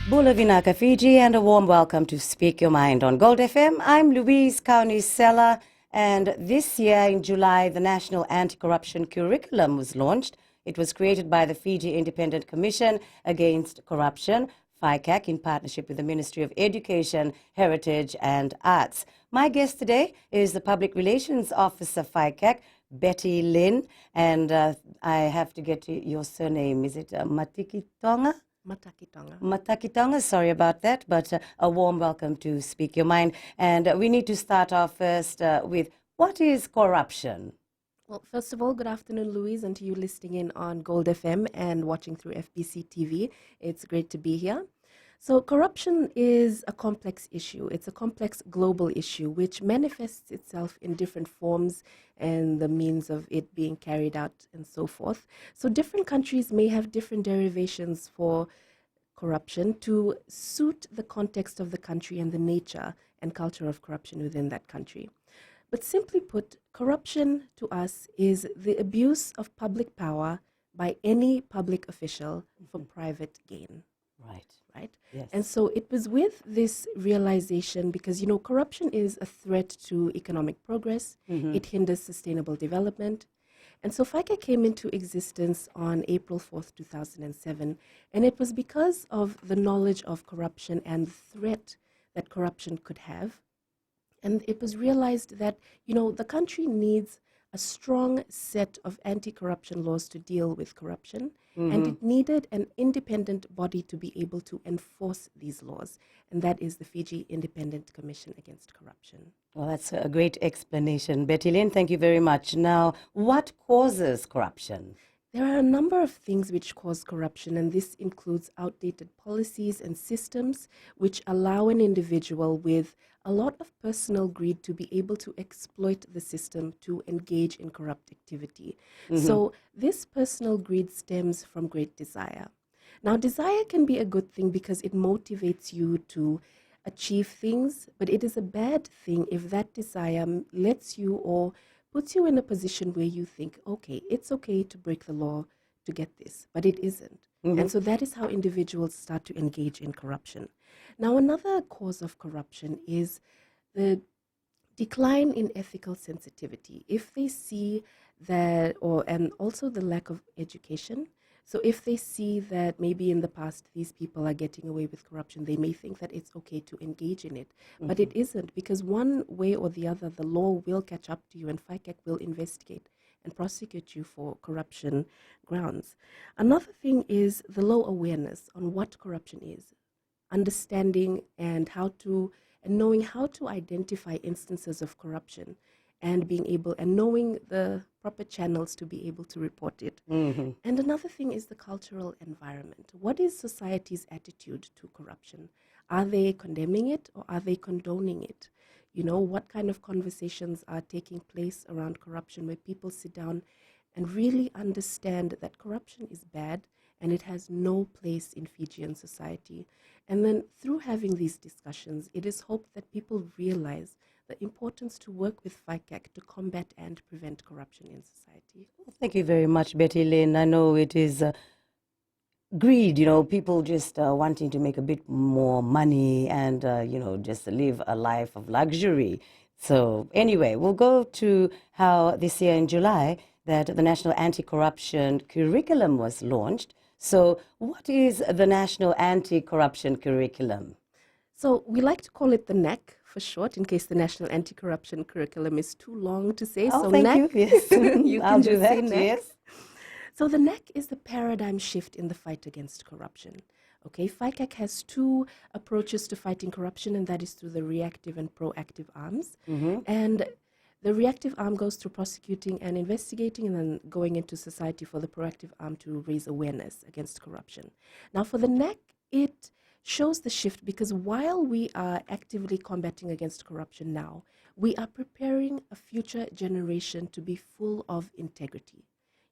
Bula Vinaka, Fiji, and a warm welcome to Speak Your Mind on Gold FM. I'm Louise Kaunisela, and this year in July, the National Anti-Corruption Curriculum was launched. It was created by the Fiji Independent Commission Against Corruption, FICAC, in partnership with the Ministry of Education, Heritage and Arts. My guest today is the Public Relations Officer, FICAC, Betty Lynn, and I have to get to your surname. Is it Matikitonga? Matakitonga, sorry about that, but a warm welcome to Speak Your Mind. And we need to start off first with, what is corruption? Well, first of all, good afternoon, Louise, and to you listening in on Gold FM and watching through FBC TV. It's great to be here. So corruption is a complex issue. It's a complex global issue which manifests itself in different forms and the means of it being carried out and so forth. So different countries may have different derivations for corruption to suit the context of the country and the nature and culture of corruption within that country. But simply put, corruption to us is the abuse of public power by any public official for private gain. Right? Yes. And so it was with this realization, because, corruption is a threat to economic progress. It hinders sustainable development. And so FICA came into existence on April 4th, 2007, and it was because of the knowledge of corruption and the threat that corruption could have. And it was realized that, the country needs a strong set of anti-corruption laws to deal with corruption, and it needed an independent body to be able to enforce these laws, and that is the Fiji Independent Commission Against Corruption. Well, that's a great explanation. Betty Lynn, thank you very much. Now, what causes corruption? There are a number of things which cause corruption, and this includes outdated policies and systems which allow an individual with a lot of personal greed to be able to exploit the system to engage in corrupt activity. So this personal greed stems from great desire. Now, desire can be a good thing because it motivates you to achieve things, but it is a bad thing if that desire lets you or puts you in a position where you think, okay, it's okay to break the law to get this, but it isn't. And so that is how individuals start to engage in corruption. Now, another cause of corruption is the decline in ethical sensitivity. If they see that, and also the lack of education. So if they see that maybe in the past these people are getting away with corruption, they may think that it's okay to engage in it. But it isn't, because one way or the other, the law will catch up to you and FICAC will investigate and prosecute you for corruption grounds. Another thing is the low awareness on what corruption is, understanding and knowing how to identify instances of corruption, and being able and knowing the proper channels to be able to report it. And another thing is the cultural environment. What is society's attitude to corruption? Are they condemning it or are they condoning it? What kind of conversations are taking place around corruption, where people sit down and really understand that corruption is bad and it has no place in Fijian society. And then through having these discussions, it is hoped that people realize the importance to work with FICAC to combat and prevent corruption in society. Thank you very much, Betty Lynn. I know it is greed, people just wanting to make a bit more money and, just live a life of luxury. So anyway, we'll go to how this year in July that the National Anti-Corruption Curriculum was launched. So what is the National Anti-Corruption Curriculum? So we like to call it the NAC for short, in case the National Anti-Corruption Curriculum is too long to say. Oh, so thank NAC, you. Yes, you I'll can do just that. say NAC. Yes. So the NAC is the paradigm shift in the fight against corruption. Okay, FICAC has two approaches to fighting corruption, and that is through the reactive and proactive arms. And the reactive arm goes through prosecuting and investigating, and then going into society for the proactive arm to raise awareness against corruption. Now, for the NAC, it shows the shift because while we are actively combating against corruption now, we are preparing a future generation to be full of integrity.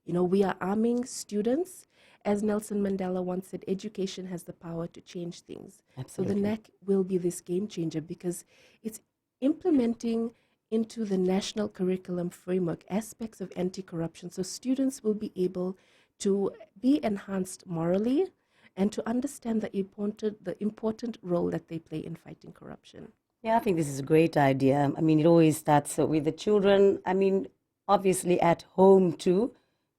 We are arming students. As Nelson Mandela once said, education has the power to change things. Absolutely. So the NAC will be this game changer because it's implementing into the national curriculum framework aspects of anti-corruption. So students will be able to be enhanced morally and to understand the important role that they play in fighting corruption. Yeah, I think this is a great idea. I mean, it always starts with the children. I mean, obviously at home too.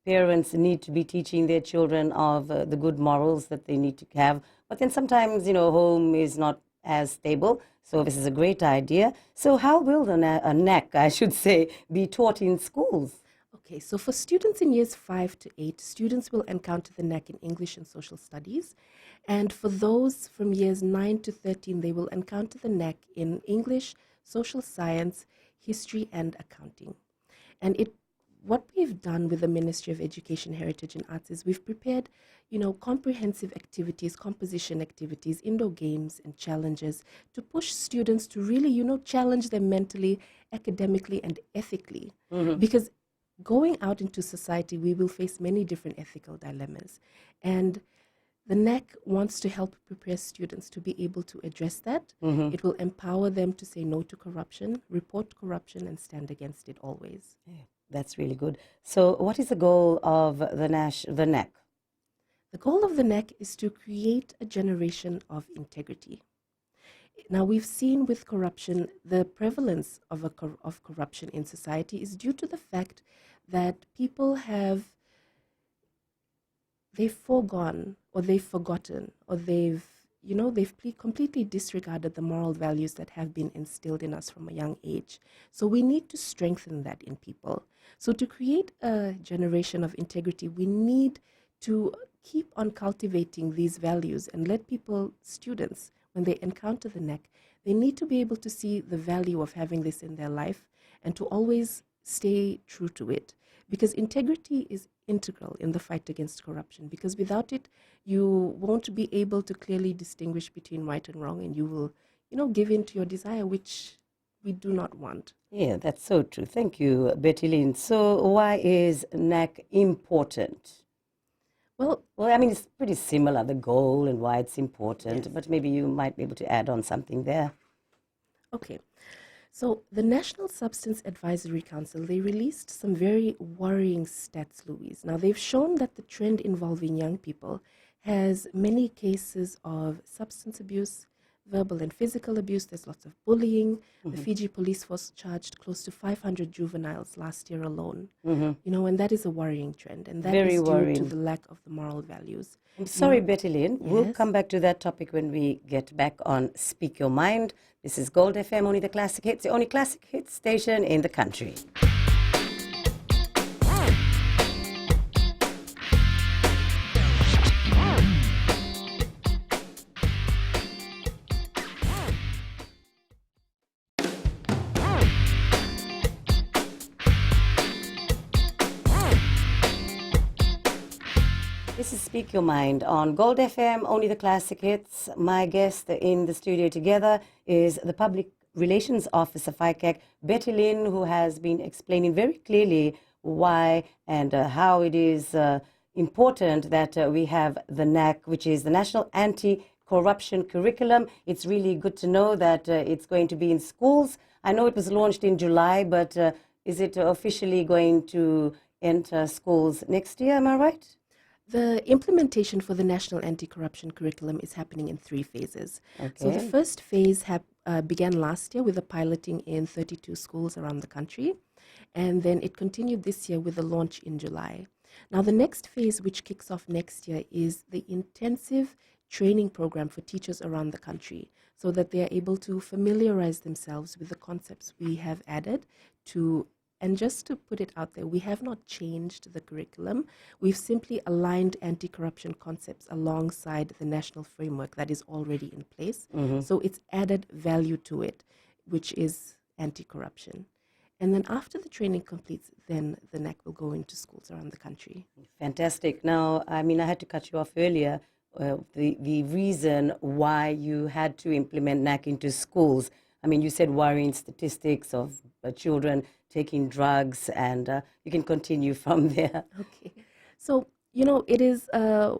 Parents need to be teaching their children of the good morals that they need to have. But then sometimes, home is not as stable. So this is a great idea. So how will the NEC, I should say, be taught in schools? Okay, so for students in years 5 to 8, students will encounter the NEC in English and social studies. And for those from years 9 to 13, they will encounter the NEC in English, social science, history, and accounting. And what we've done with the Ministry of Education, Heritage and Arts is we've prepared, comprehensive activities, composition activities, indoor games and challenges to push students to really, challenge them mentally, academically, and ethically. Because going out into society, we will face many different ethical dilemmas. And the NEC wants to help prepare students to be able to address that. It will empower them to say no to corruption, report corruption, and stand against it always. Yeah, that's really good. So what is the goal of the NEC? The goal of the NEC is to create a generation of integrity. Now, we've seen with corruption, the prevalence of corruption in society is due to the fact that people they've foregone or they've forgotten or they've completely disregarded the moral values that have been instilled in us from a young age. So we need to strengthen that in people. So to create a generation of integrity, we need to keep on cultivating these values and let students, when they encounter the NEC, they need to be able to see the value of having this in their life and to always stay true to it. Because integrity is integral in the fight against corruption, because without it, you won't be able to clearly distinguish between right and wrong, and you will, give in to your desire, which we do not want. Yeah, that's so true. Thank you, Betty Lynn. So why is NEC important? Well, I mean, it's pretty similar, the goal and why it's important, Yes. but maybe you might be able to add on something there. Okay. So the National Substance Advisory Council, they released some very worrying stats, Louise. Now, they've shown that the trend involving young people has many cases of substance abuse, verbal and physical abuse. There's lots of bullying. The Fiji police force charged close to 500 juveniles last year alone. And that is a worrying trend. And that Very is due worrying. to the lack of the moral values. I'm sorry, Betty Lynn. We'll Yes. come back to that topic when we get back on Speak Your Mind. This is Gold FM, only the classic hits, the only classic hits station in the country. This is Speak Your Mind on Gold FM, only the classic hits. My guest in the studio together is the Public Relations Officer, FICAC, Betty Lynn, who has been explaining very clearly why and how it is important that we have the NAC, which is the National Anti-Corruption Curriculum. It's really good to know that it's going to be in schools. I know it was launched in July, but is it officially going to enter schools next year? Am I right? The implementation for the National Anti-Corruption Curriculum is happening in 3 phases. So the Okay. first phase began last year with the piloting in 32 schools around the country, and then it continued this year with the launch in July. Now the next phase, which kicks off next year, is the intensive training program for teachers around the country so that they are able to familiarize themselves with the concepts we have added to. And just to put it out there, we have not changed the curriculum. We've simply aligned anti-corruption concepts alongside the national framework that is already in place. So it's added value to it, which is anti-corruption. And then after the training completes, then the NAC will go into schools around the country. Fantastic. Now, I mean, I had to cut you off earlier. The reason why you had to implement NAC into schools. I mean, you said worrying statistics of children taking drugs, and you can continue from there. Okay. So, it is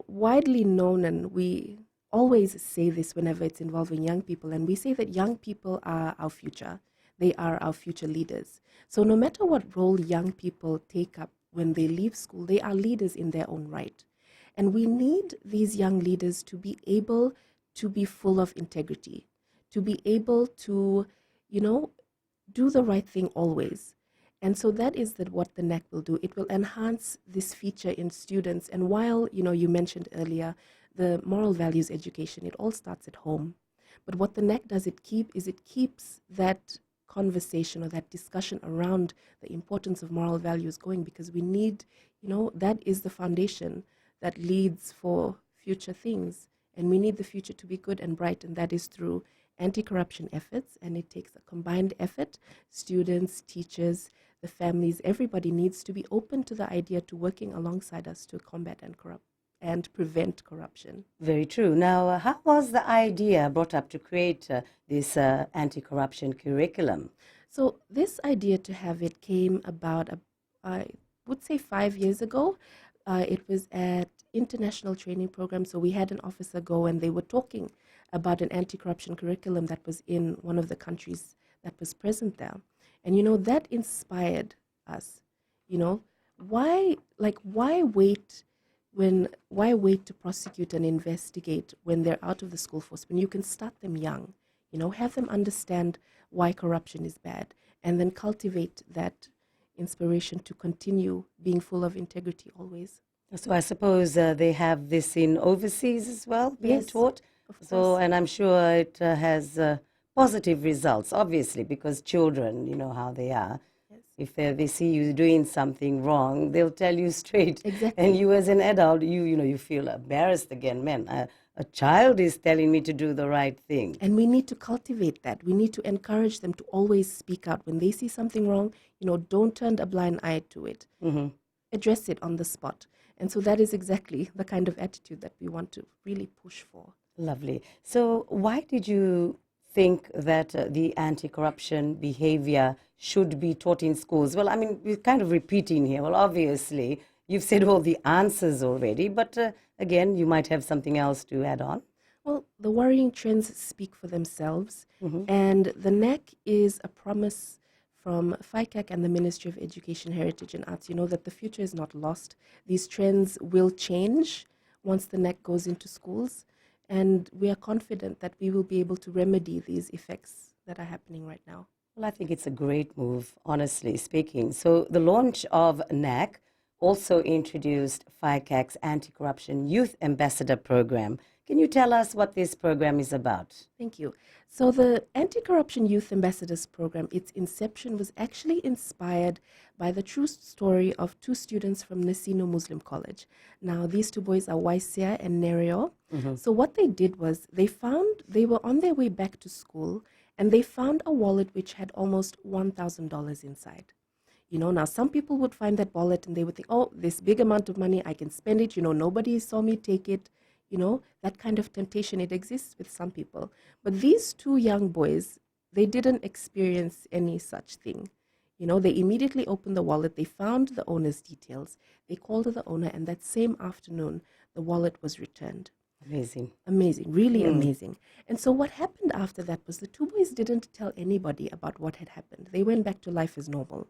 widely known, and we always say this whenever it's involving young people, and we say that young people are our future. They are our future leaders. So no matter what role young people take up when they leave school, they are leaders in their own right. And we need these young leaders to be able to be full of integrity, to be able to, do the right thing always. And so that is what the NAC will do. It will enhance this feature in students. And while, you mentioned earlier, the moral values education, it all starts at home. But what the NAC does, it keeps that conversation or that discussion around the importance of moral values going, because we need, that is the foundation that leads for future things. And we need the future to be good and bright, and that is through anti-corruption efforts, and it takes a combined effort. Students, teachers, the families, everybody needs to be open to the idea to working alongside us to combat and prevent corruption. Very true. Now, how was the idea brought up to create this anti-corruption curriculum? So this idea to have it came about, I would say 5 years ago. It was at international training program. So we had an officer go, and they were talking about an anti-corruption curriculum that was in one of the countries that was present there. And, that inspired us. Why wait to prosecute and investigate when they're out of the school force, when you can start them young, have them understand why corruption is bad, and then cultivate that inspiration to continue being full of integrity always. So I suppose they have this in overseas as well, being taught. So, and I'm sure it has positive results, obviously, because children, you know how they are. Yes. If they see you doing something wrong, they'll tell you straight. Exactly. And you as an adult, you feel embarrassed again. Man, a child is telling me to do the right thing. And we need to cultivate that. We need to encourage them to always speak out. When they see something wrong, don't turn a blind eye to it. Mm-hmm. Address it on the spot. And so that is exactly the kind of attitude that we want to really push for. Lovely. So why did you think that the anti-corruption behavior should be taught in schools? Well, I mean, we're kind of repeating here. Well, obviously, you've said all the answers already, but again, you might have something else to add on. Well, the worrying trends speak for themselves, Mm-hmm. and the NAC is a promise from FICAC and the Ministry of Education, Heritage and Arts, that the future is not lost. These trends will change once the NAC goes into schools, and we are confident that we will be able to remedy these effects that are happening right now. Well, I think it's a great move, honestly speaking. So the launch of NAC also introduced FICAC's Anti-Corruption Youth Ambassador Program. Can you tell us what this program is about? Thank you. So the Anti-Corruption Youth Ambassadors Program, its inception was actually inspired by the true story of two students from Nasino Muslim College. Now, these two boys are Waisia and Nereo. Mm-hmm. So what they did was they were on their way back to school, and they found a wallet which had almost $1,000 inside. Now some people would find that wallet and they would think, oh, this big amount of money, I can spend it. Nobody saw me take it. That kind of temptation, it exists with some people. But these two young boys, they didn't experience any such thing. They immediately opened the wallet. They found the owner's details. They called the owner, and that same afternoon, the wallet was returned. Amazing. Amazing, really amazing. And so what happened after that was the two boys didn't tell anybody about what had happened. They went back to life as normal.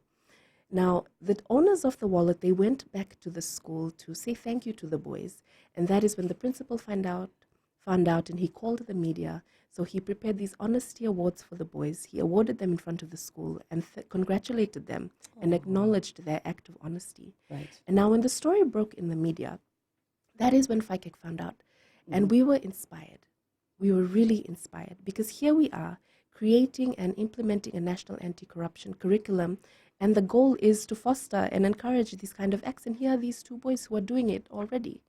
Now, the owners of the wallet, they went back to the school to say thank you to the boys. And that is when the principal found out, and he called the media. So he prepared these honesty awards for the boys. He awarded them in front of the school and congratulated them and acknowledged their act of honesty. Right. And now when the story broke in the media, that is when FICAC found out. And we were inspired. We were really inspired, because here we are creating and implementing a national anti-corruption curriculum, and the goal is to foster and encourage these kind of acts. And here are these two boys who are doing it already,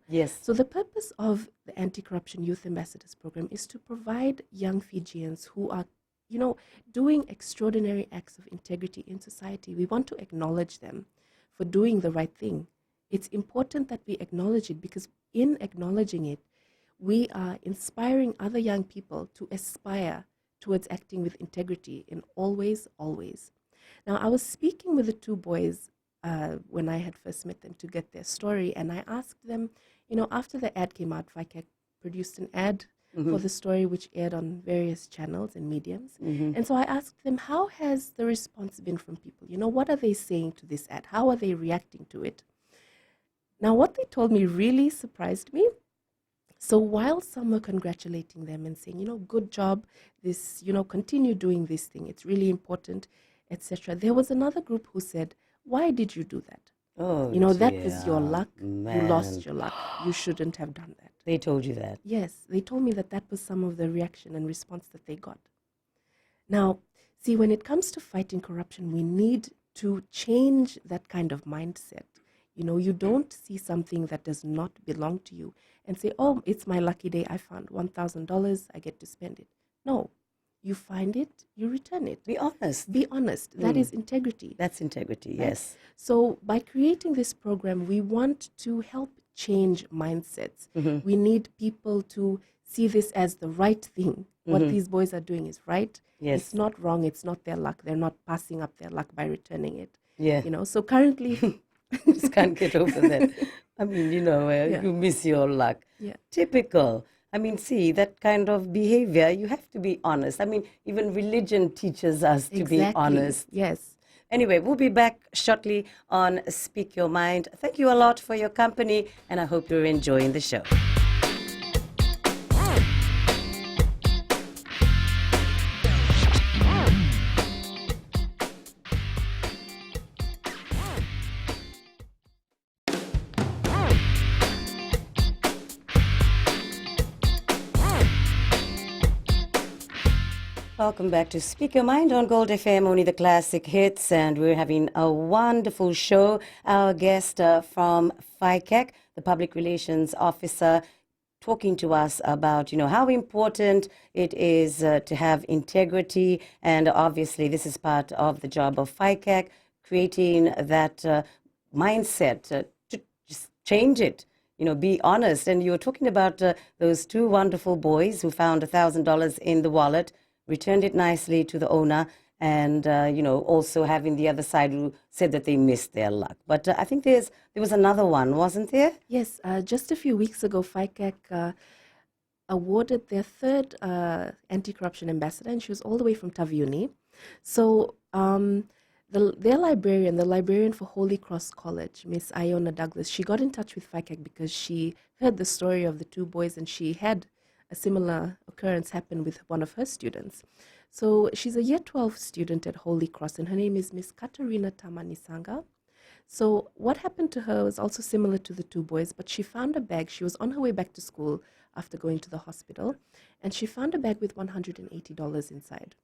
Yes. So the purpose of the Anti-Corruption Youth Ambassadors Program is to provide young Fijians who are, doing extraordinary acts of integrity in society. We want to acknowledge them for doing the right thing. It's important that we acknowledge it, because in acknowledging it, we are inspiring other young people to aspire towards acting with integrity in always. Now, I was speaking with the two boys when I had first met them to get their story, and I asked them, after the ad came out, FICAC produced an ad for the story which aired on various channels and mediums. And so I asked them, how has the response been from people? What are they saying to this ad? How are they reacting to it? Now, what they told me really surprised me. So while some were congratulating them and saying, good job, this, continue doing this thing, it's really important, etc., there was another group who said, why did you do that? Oh, That was your dear, luck. You man. lost your luck. You shouldn't have done that. They told you that. Yes, they told me that was some of the reaction and response that they got. Now, see, when it comes to fighting corruption, we need to change that kind of mindset. You don't see something that does not belong to you and say, oh, it's my lucky day. I found $1,000. I get to spend it. No, you find it, you return it. Be honest. Be honest. That is integrity. That's integrity, Right? yes. So by creating this program, we want to help change mindsets. We need people to see this as the right thing. What these boys are doing is right. Yes. It's not wrong. It's not their luck. They're not passing up their luck by returning it. Yeah. So currently... Just can't get over that. I mean, you miss your luck. Yeah. Typical. I mean, see, that kind of behavior, you have to be honest. I mean, even religion teaches us to be honest. Yes. Anyway, we'll be back shortly on Speak Your Mind. Thank you a lot for your company, and I hope you're enjoying the show. Welcome back to Speak Your Mind on Gold FM, only the classic hits, and we're having a wonderful show. Our guest from FICAC, the Public Relations Officer, talking to us about, how important it is to have integrity, and obviously this is part of the job of FICAC, creating that mindset to just change it. Be honest. And you were talking about those two wonderful boys who found $1,000 in the wallet, returned it nicely to the owner, and also having the other side who said that they missed their luck. But I think there was another one, wasn't there? Yes, just a few weeks ago, FICAC awarded their third anti-corruption ambassador, and she was all the way from Taviuni. So their librarian, the librarian for Holy Cross College, Miss Iona Douglas, she got in touch with FICAC because she heard the story of the two boys, and she had a similar occurrence happened with one of her students. So she's a year 12 student at Holy Cross, and her name is Miss Katarina Tamanisanga. So what happened to her was also similar to the two boys, but she found a bag. She was on her way back to school after going to the hospital, and she found a bag with $180 inside.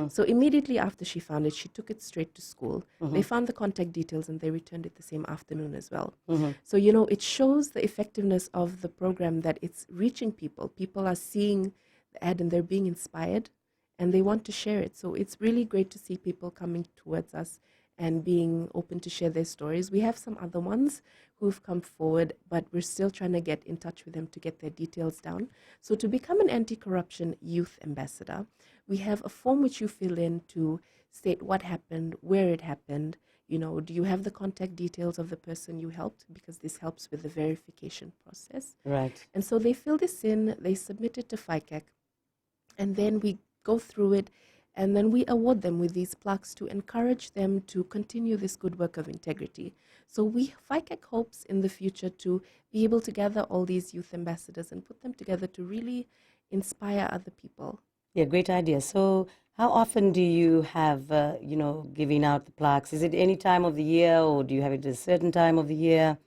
So immediately after she found it, she took it straight to school. They found the contact details, and they returned it the same afternoon as well. So, it shows the effectiveness of the program, that it's reaching people. People are seeing the ad and they're being inspired, and they want to share it. So it's really great to see people coming towards us and being open to share their stories. We have some other ones who've come forward, but we're still trying to get in touch with them to get their details down. So to become an anti-corruption youth ambassador, we have a form which you fill in to state what happened, where it happened. Do you have the contact details of the person you helped? Because this helps with the verification process. Right. And so they fill this in, they submit it to FICAC, and then we go through it, and then we award them with these plaques to encourage them to continue this good work of integrity. So FICAC hopes in the future to be able to gather all these youth ambassadors and put them together to really inspire other people. Yeah, great idea. So how often do you have, giving out the plaques? Is it any time of the year, or do you have it at a certain time of the year?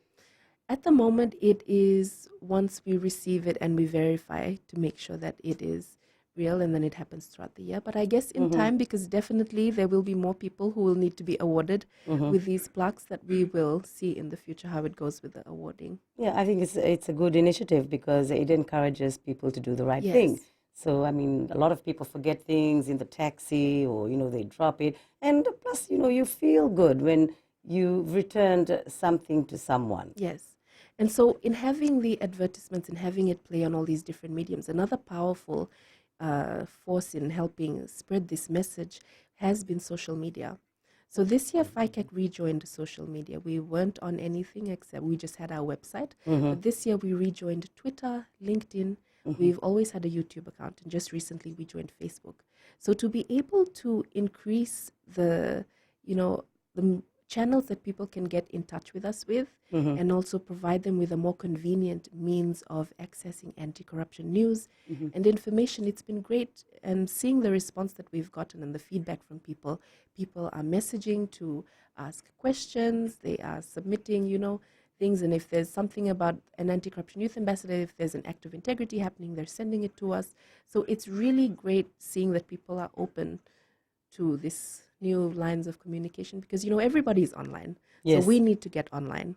At the moment, it is once we receive it and we verify to make sure that it is real, and then it happens throughout the year. But I guess in time, because definitely there will be more people who will need to be awarded with these plaques, that we will see in the future how it goes with the awarding. Yeah, I think it's a good initiative because it encourages people to do the right thing. So, I mean, a lot of people forget things in the taxi, or, they drop it. And plus, you feel good when you've returned something to someone. Yes. And so in having the advertisements and having it play on all these different mediums, another powerful force in helping spread this message has been social media. So this year, FICAC rejoined social media. We weren't on anything except we just had our website. But this year, we rejoined Twitter, LinkedIn. We've always had a YouTube account, and just recently we joined Facebook. So to be able to increase the channels that people can get in touch with us with, and also provide them with a more convenient means of accessing anti-corruption news and information. It's been great, and seeing the response that we've gotten and the feedback from people. People are messaging to ask questions. They are submitting, things, and if there's something about an anti-corruption youth ambassador, if there's an act of integrity happening, they're sending it to us. So it's really great seeing that people are open to this new lines of communication, because everybody's online. Yes. So we need to get online.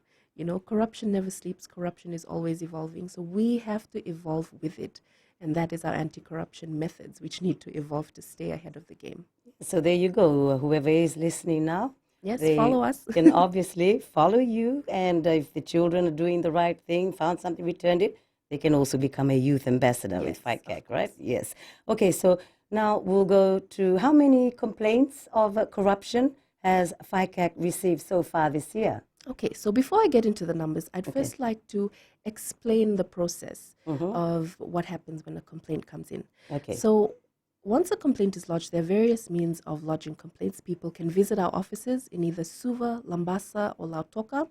Corruption never sleeps. Corruption is always evolving. So we have to evolve with it, and that is our anti-corruption methods, which need to evolve to stay ahead of the game. So there you go. Whoever is listening now, Yes, they follow us. can obviously follow you, and if the children are doing the right thing, found something, returned it, they can also become a youth ambassador with FICAC, right? Yes. Okay, so now we'll go to how many complaints of corruption has FICAC received so far this year? Okay, so before I get into the numbers, I'd first like to explain the process of what happens when a complaint comes in. Okay. So once a complaint is lodged, there are various means of lodging complaints. People can visit our offices in either Suva, Lambasa, or Lautoka.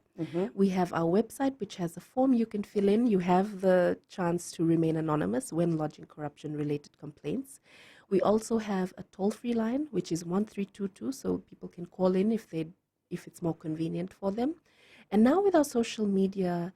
We have our website, which has a form you can fill in. You have the chance to remain anonymous when lodging corruption-related complaints. We also have a toll-free line, which is 1322, so people can call in if it's more convenient for them. And now with our social media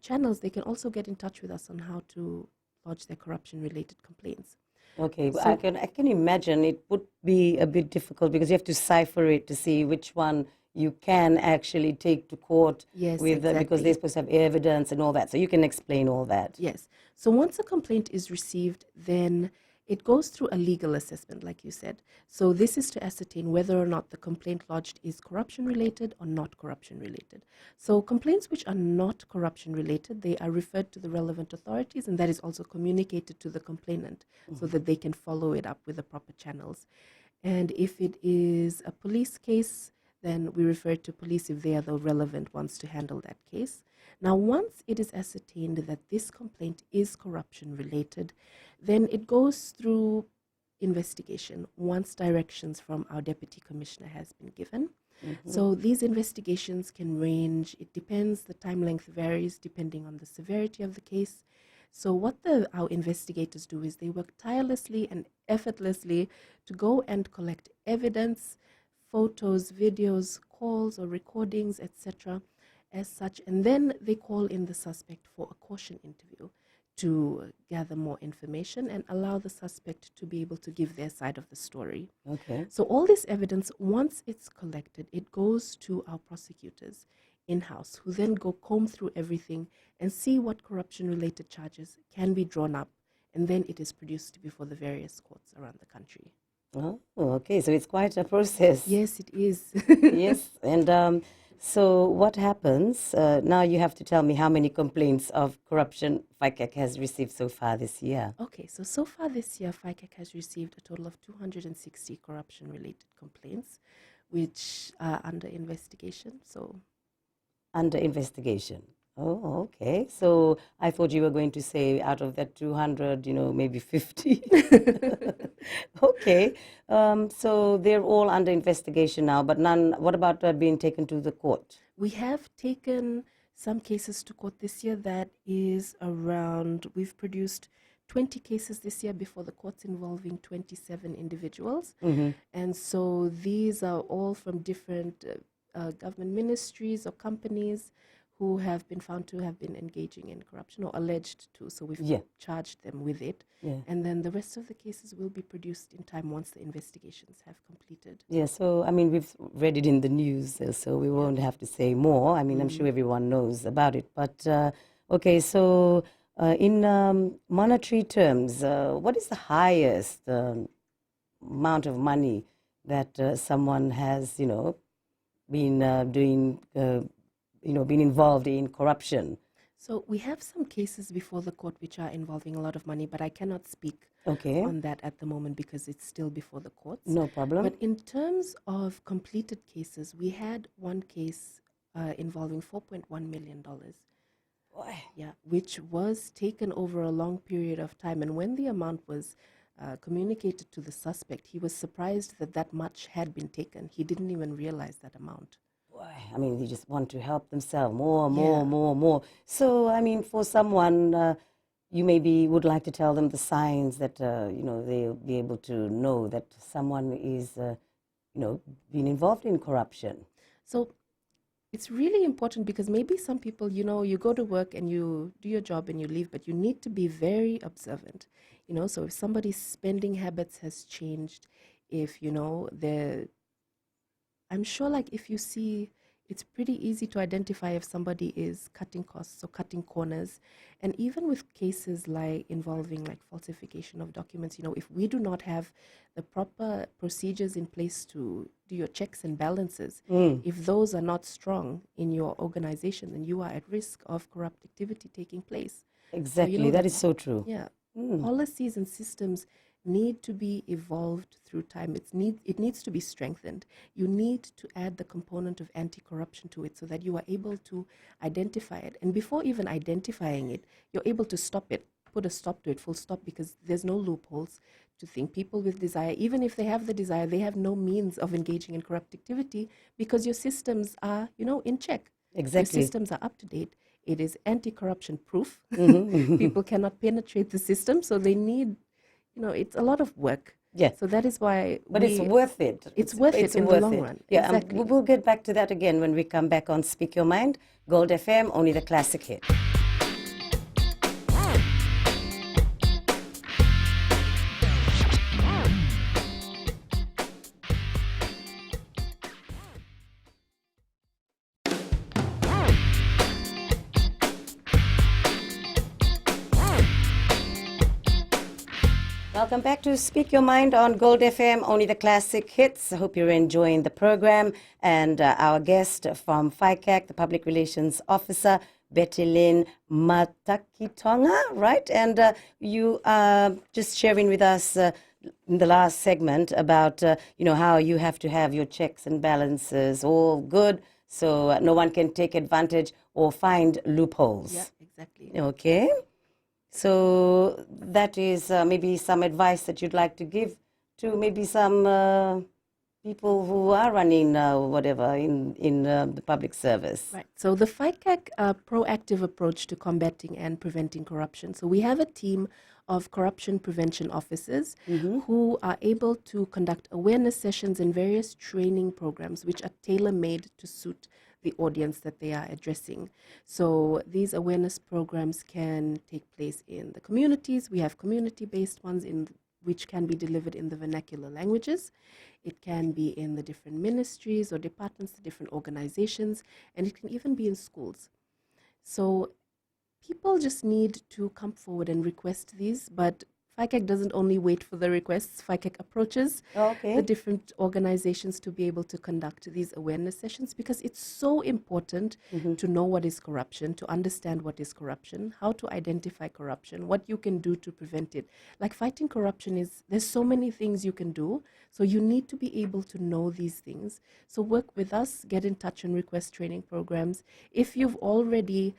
channels, they can also get in touch with us on how to lodge their corruption-related complaints. Okay, so, I can imagine it would be a bit difficult because you have to cipher it to see which one you can actually take to court with, because they're supposed to have evidence and all that. So you can explain all that. Yes. So once a complaint is received, then it goes through a legal assessment, like you said. So this is to ascertain whether or not the complaint lodged is corruption-related or not corruption-related. So complaints which are not corruption-related, they are referred to the relevant authorities, and that is also communicated to the complainant so that they can follow it up with the proper channels. And if it is a police case, then we refer to police if they are the relevant ones to handle that case. Now, once it is ascertained that this complaint is corruption-related, then it goes through investigation once directions from our deputy commissioner has been given. So these investigations can range, it depends, the time length varies depending on the severity of the case. So what our investigators do is they work tirelessly and effortlessly to go and collect evidence, photos, videos, calls or recordings, etc., as such, and then they call in the suspect for a caution interview to gather more information and allow the suspect to be able to give their side of the story. Okay. So all this evidence, once it's collected, it goes to our prosecutors in-house, who then go comb through everything and see what corruption-related charges can be drawn up, and then it is produced before the various courts around the country. Oh, okay. So it's quite a process. Yes, it is. Yes, and so what happens? Now you have to tell me how many complaints of corruption FICAC has received so far this year. Okay, so far this year, FICAC has received a total of 260 corruption-related complaints, which are under investigation. So, under investigation. Oh, okay. So I thought you were going to say out of that 200, maybe 50. Okay. So they're all under investigation now, but none. What about being taken to the court? We have taken some cases to court this year. That is we've produced 20 cases this year before the courts involving 27 individuals. And so these are all from different government ministries or companies who have been found to have been engaging in corruption or alleged to. So we've charged them with it. And then the rest of the cases will be produced in time once the investigations have completed. Yeah, so, we've read it in the news, so we won't have to say more. I'm sure everyone knows about it. But, okay, so in monetary terms, what is the highest amount of money that someone has, been doing been involved in corruption? So we have some cases before the court which are involving a lot of money, but I cannot speak on that at the moment because it's still before the courts. No problem. But in terms of completed cases, we had one case involving $4.1 million. Boy. Yeah, which was taken over a long period of time. And when the amount was communicated to the suspect, he was surprised that much had been taken. He didn't even realize that amount. I mean, they just want to help themselves more. So, I mean, for someone, you maybe would like to tell them the signs that, they'll be able to know that someone is, being involved in corruption. So it's really important because maybe some people, you go to work and you do your job and you leave, but you need to be very observant. So if somebody's spending habits has changed, if, I'm sure like if you see, it's pretty easy to identify if somebody is cutting costs or cutting corners. And even with cases like involving like falsification of documents, if we do not have the proper procedures in place to do your checks and balances, if those are not strong in your organization, then you are at risk of corrupt activity taking place. Exactly, that is so true. Yeah. Policies and systems need to be evolved through time. It needs to be strengthened. You need to add the component of anti-corruption to it so that you are able to identify it. And before even identifying it, you're able to stop it, put a stop to it, full stop, because there's no loopholes to think. People with desire, even if they have the desire, they have no means of engaging in corrupt activity because your systems are, in check. Exactly. Your systems are up to date. It is anti-corruption proof. Mm-hmm. People cannot penetrate the system, so they need, it's a lot of work. Yeah. So that is why But it's worth it. It's worth it in the long run. Yeah, Exactly. we'll get back to that again when we come back on Speak Your Mind. Gold FM, only the classic hit. Welcome back to Speak Your Mind on Gold FM, only the classic hits. I hope you're enjoying the program. And our guest from FICAC, the Public Relations Officer, Betty Lynn Matakitonga, right? And you are just sharing with us in the last segment about, how you have to have your checks and balances all good so no one can take advantage or find loopholes. Yeah, exactly. Okay. So that is maybe some advice that you'd like to give to maybe some people who are running whatever in the public service. Right. So the FICAC proactive approach to combating and preventing corruption. So we have a team of corruption prevention officers who are able to conduct awareness sessions and various training programs which are tailor-made to suit the audience that they are addressing. So these awareness programs can take place in the communities. We have community-based ones which can be delivered in the vernacular languages. It can be in the different ministries or departments, the different organizations, and it can even be in schools. So people just need to come forward and request these, but FICAC doesn't only wait for the requests. FICAC approaches the different organizations to be able to conduct these awareness sessions because it's so important to know what is corruption, to understand what is corruption, how to identify corruption, what you can do to prevent it. Like fighting corruption there's so many things you can do, so you need to be able to know these things. So work with us, get in touch and request training programs. If you've already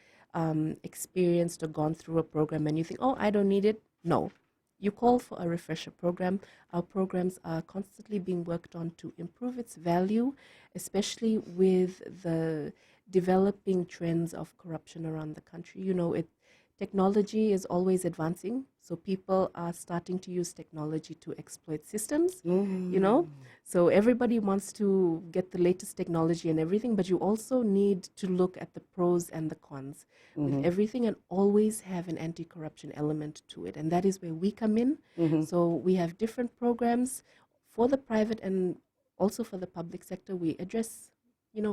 experienced or gone through a program and you think, oh, I don't need it, no. You call for a refresher program. Our programs are constantly being worked on to improve its value, especially with the developing trends of corruption around the country. Technology is always advancing, so people are starting to use technology to exploit systems, So everybody wants to get the latest technology and everything, but you also need to look at the pros and the cons with everything and always have an anti-corruption element to it. And that is where we come in. So we have different programs for the private and also for the public sector. We address,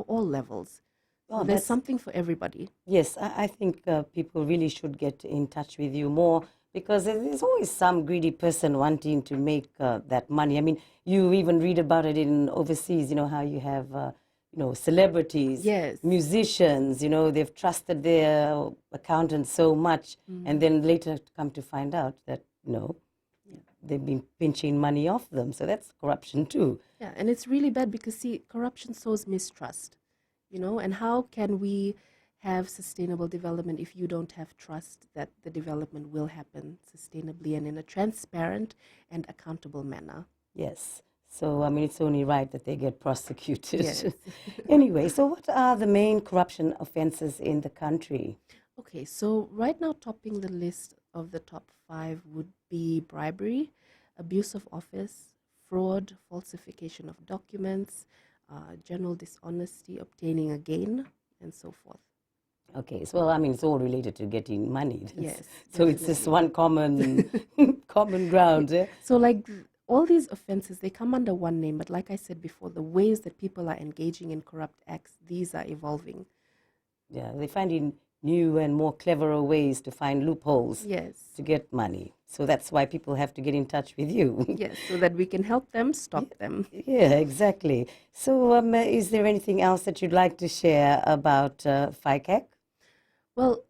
all levels. So there's something for everybody. Yes, I think people really should get in touch with you more because there's always some greedy person wanting to make that money. I mean, you even read about it in overseas, how you have, celebrities, musicians, they've trusted their accountants so much and then later come to find out that, they've been pinching money off them. So that's corruption too. Yeah, and it's really bad because, see, corruption sows mistrust. And how can we have sustainable development if you don't have trust that the development will happen sustainably and in a transparent and accountable manner? Yes. So, I mean, it's only right that they get prosecuted. Yes. Anyway, so what are the main corruption offenses in the country? Okay, so right now, topping the list of the top 5 would be bribery, abuse of office, fraud, falsification of documents, general dishonesty, obtaining a gain, and so forth. Okay, so well, I mean, it's all related to getting money. Yes, So it's just definitely. one common common ground. Yeah? So, like all these offenses, they come under one name, but like I said before, the ways that people are engaging in corrupt acts, these are evolving. Yeah, they're finding new and more cleverer ways to find loopholes Yes. to get money. So that's why people have to get in touch with you. Yes, so that we can help them stop them. Yeah, exactly. So, is there anything else that you'd like to share about FICAC? Well,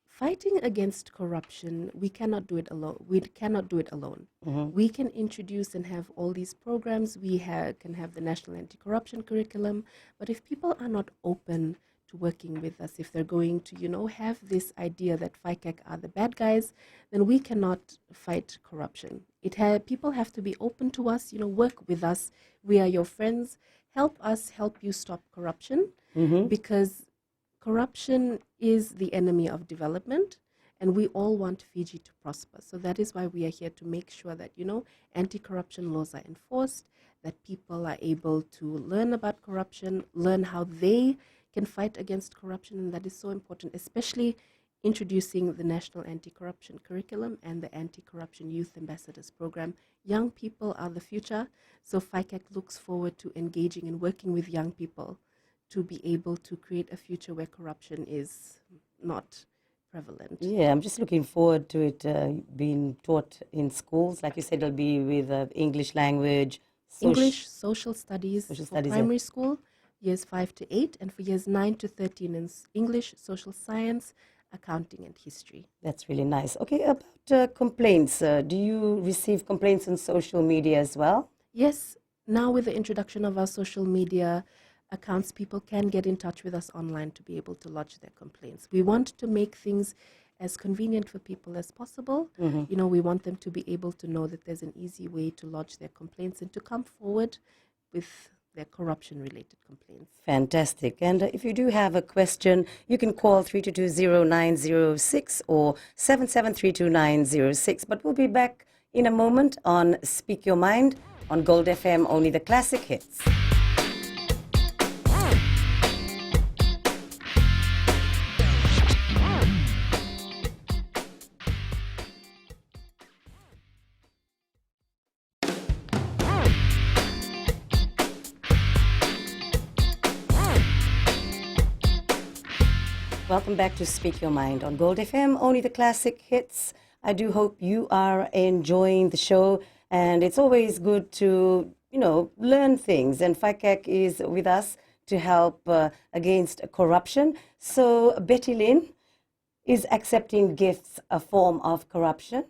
fighting against corruption, we cannot do it alone. We cannot do it alone. We can introduce and have all these programs. We can have the National Anti-Corruption Curriculum. But if people are not open to working with us, if they're going to, have this idea that FICAC are the bad guys, then we cannot fight corruption. People have to be open to us, work with us. We are your friends. Help us help you stop corruption, because corruption is the enemy of development, and we all want Fiji to prosper. So that is why we are here to make sure that, anti-corruption laws are enforced, that people are able to learn about corruption, learn how they can fight against corruption, and that is so important, especially introducing the National Anti-Corruption Curriculum and the Anti-Corruption Youth Ambassadors Program. Young people are the future, so FICAC looks forward to engaging and working with young people to be able to create a future where corruption is not prevalent. Yeah, I'm just looking forward to it being taught in schools. Like you said, it'll be with English language, English, social studies social for studies, primary school, years 5 to 8, and for years 9 to 13 in English, social science, accounting, and history. That's really nice. Okay, about complaints. Do you receive complaints on social media as well? Yes, now with the introduction of our social media accounts, people can get in touch with us online to be able to lodge their complaints. We want to make things as convenient for people as possible. We want them to be able to know that there's an easy way to lodge their complaints and to come forward with their corruption-related complaints. Fantastic. And if you do have a question, you can call 3220906 or 7732906. But we'll be back in a moment on Speak Your Mind on Gold FM, only the classic hits. Welcome back to Speak Your Mind on Gold FM, only the classic hits. I do hope you are enjoying the show, and it's always good to, learn things. And FICAC is with us to help against corruption. So, Betty Lynn, is accepting gifts a form of corruption?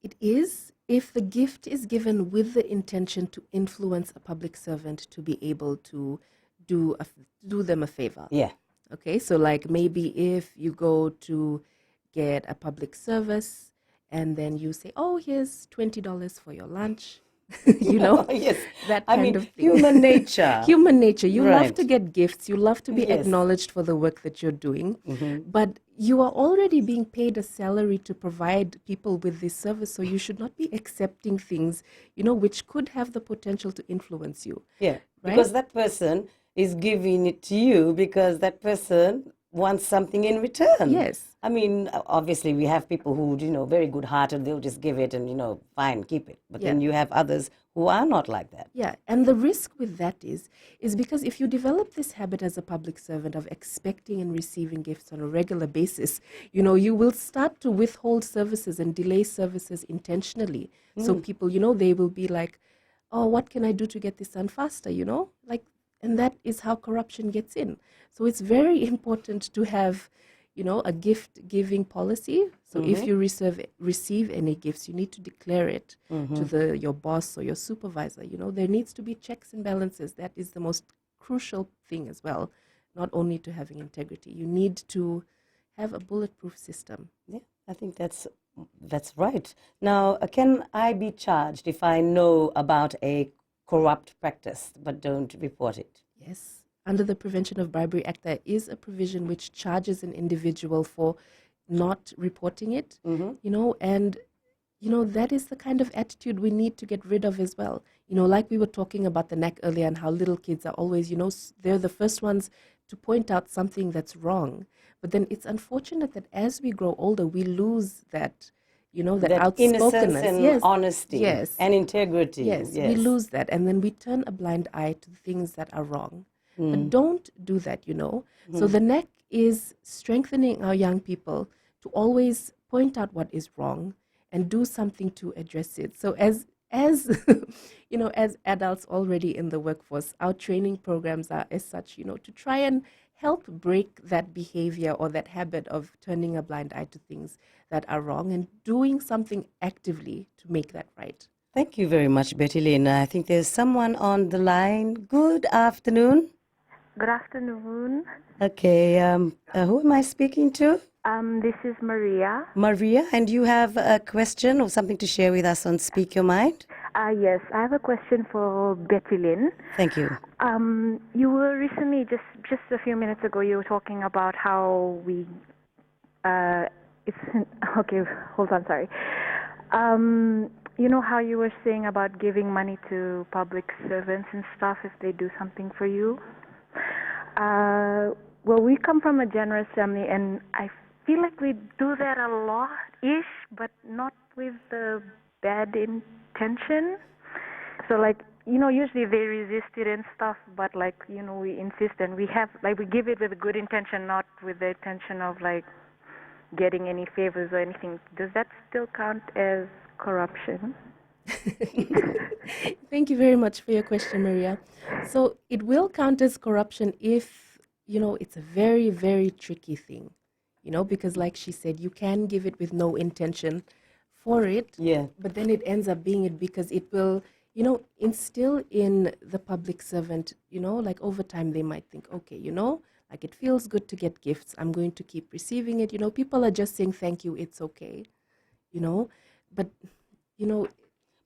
It is, if the gift is given with the intention to influence a public servant to be able to do them a favor. Yeah. Okay, so like maybe if you go to get a public service and then you say, oh, here's $20 for your lunch, Yes. that I kind mean, of thing. human nature. Human nature. You love Right. to get gifts. You love to be Yes. acknowledged for the work that you're doing. But you are already being paid a salary to provide people with this service, so you should not be accepting things, which could have the potential to influence you. Yeah, Right? because that person is giving it to you because that person wants something in return. Yes. I mean, obviously we have people who, very good-hearted, they'll just give it and, fine, keep it. But then Yeah. you have others who are not like that. Yeah, and the risk with that is because if you develop this habit as a public servant of expecting and receiving gifts on a regular basis, you will start to withhold services and delay services intentionally. So people, they will be like, oh, what can I do to get this done faster, and that is how corruption gets in. So it's very important to have, a gift-giving policy. So if you receive any gifts, you need to declare it to your boss or your supervisor. There needs to be checks and balances. That is the most crucial thing as well, not only to having integrity. You need to have a bulletproof system. Yeah, I think that's That's right. Now, can I be charged if I know about a corrupt practice but don't report it? Yes. Under the Prevention of Bribery Act, there is a provision which charges an individual for not reporting it, and that is the kind of attitude we need to get rid of as well. Like we were talking about the neck earlier and how little kids are always, they're the first ones to point out something that's wrong. But then it's unfortunate that as we grow older, we lose that, that That innocence outspokenness. and Yes. honesty Yes. and integrity. Yes, we Yes. lose that, and then we turn a blind eye to things that are wrong. But don't do that. So the neck is strengthening our young people to always point out what is wrong and do something to address it. So as as adults already in the workforce, our training programs are as such, to try and help break that behavior or that habit of turning a blind eye to things that are wrong and doing something actively to make that right. Thank you very much, Betty Lynn. I think there's someone on the line. Good afternoon. Good afternoon. Okay, who am I speaking to? This is Maria. Maria, and you have a question or something to share with us on Speak Your Mind? Yes, I have a question for Betty Lynn. Thank you. You were recently, just a few minutes ago, you were talking about how we, okay, hold on, sorry. You know how you were saying about giving money to public servants and stuff if they do something for you? Well, we come from a generous family, and I feel like we do that a lot-ish, but not with the bad intention. So, usually they resist it and stuff, but, we insist, and we give it with a good intention, not with the intention of, getting any favors or anything. Does that still count as corruption? Thank you very much for your question, Maria. So it will count as corruption if, it's a very, very tricky thing, because like she said, you can give it with no intention for it, but then it ends up being it because it will, instill in the public servant, over time they might think, okay, it feels good to get gifts. I'm going to keep receiving it. People are just saying, thank you, it's okay, but,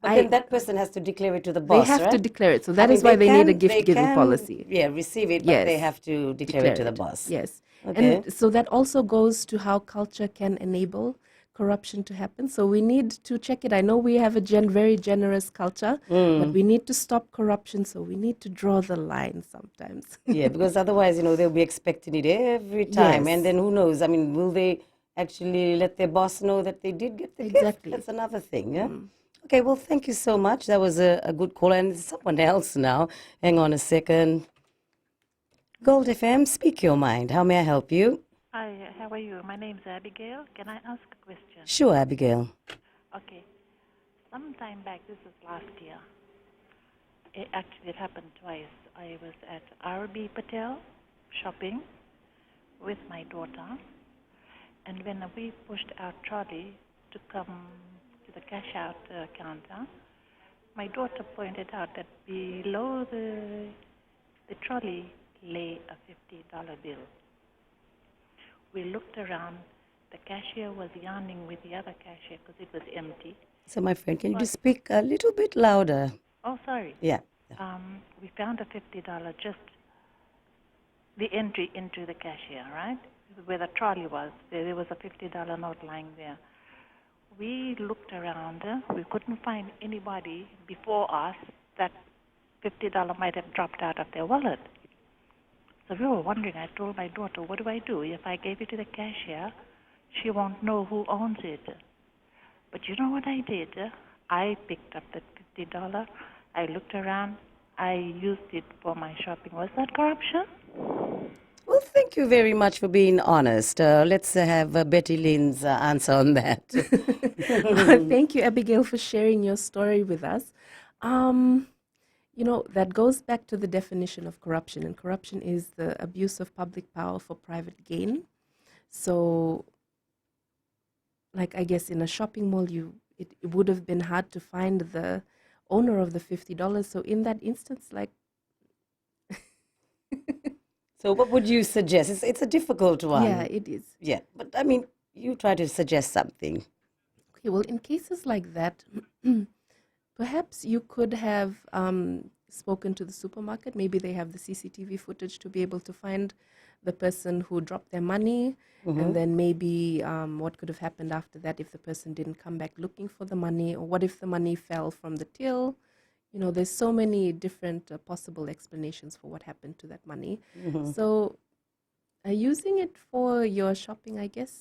But then that person has to declare it to the boss, they have right? to declare it. So that is why they need a gift-giving policy. Yeah, receive it, but they have to declare it to the boss. Yes. Okay. And so that also goes to how culture can enable corruption to happen. So we need to check it. I know we have a very generous culture, but we need to stop corruption. So we need to draw the line sometimes. Yeah, because otherwise, they'll be expecting it every time. Yes. And then who knows? I mean, will they actually let their boss know that they did get the Exactly. gift? That's another thing, yeah? Okay, well, thank you so much. That was a good call. And someone else now. Hang on a second. Gold FM, speak your mind. How may I help you? Hi, how are you? My name's Abigail. Can I ask a question? Sure, Abigail. Okay. Some time back, this was last year. It happened twice. I was at RB Patel shopping with my daughter, and when we pushed our trolley to come to the cash out counter, my daughter pointed out that below the trolley lay a $50 bill. We looked around. The cashier was yarning with the other cashier because it was empty. So, my friend, can you just speak a little bit louder? Oh, sorry. Yeah. We found a $50, just the entry into the cashier, right? Where the trolley was. There was a $50 note lying there. We looked around. We couldn't find anybody before us that $50 might have dropped out of their wallet. So we were wondering. I told my daughter, what do I do? If I gave it to the cashier, she won't know who owns it. But you know what I did? I picked up that $50. I looked around. I used it for my shopping. Was that corruption? Well, thank you very much for being honest. Let's have Betty Lynn's answer on that. Thank you, Abigail, for sharing your story with us. That goes back to the definition of corruption, and corruption is the abuse of public power for private gain. So, I guess in a shopping mall, it would have been hard to find the owner of the $50. So in that instance, So what would you suggest? It's a difficult one. Yeah, it is. Yeah, but I mean, you try to suggest something. Okay, well, in cases like that, perhaps you could have spoken to the supermarket. Maybe they have the CCTV footage to be able to find the person who dropped their money. And then maybe what could have happened after that if the person didn't come back looking for the money, or what if the money fell from the till? You know, there's so many different possible explanations for what happened to that money. So using it for your shopping, I guess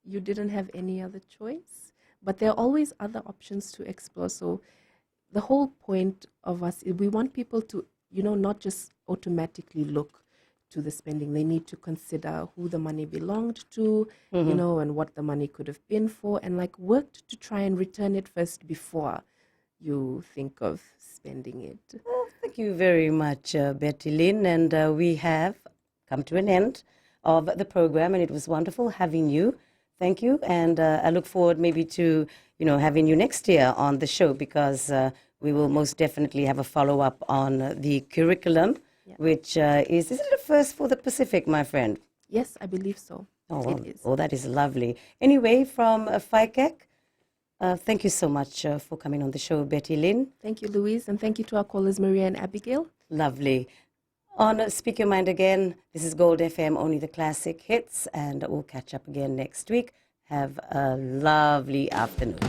you didn't have any other choice. But there are always other options to explore. So the whole point of us is we want people to, not just automatically look to the spending. They need to consider who the money belonged to, and what the money could have been for, and like worked to try and return it first before you think of spending it. Well, thank you very much, Betty Lynn. And we have come to an end of the program, and it was wonderful having you. Thank you. And I look forward maybe to, having you next year on the show, because we will most definitely have a follow-up on the curriculum, which isn't it a first for the Pacific, my friend? Yes, I believe so. Oh, It is. Oh, that is lovely. Anyway, from FICAC, thank you so much for coming on the show, Betty Lynn. Thank you, Louise, and thank you to our callers, Maria and Abigail. Lovely. On Speak Your Mind again, this is Gold FM, only the classic hits, and we'll catch up again next week. Have a lovely afternoon.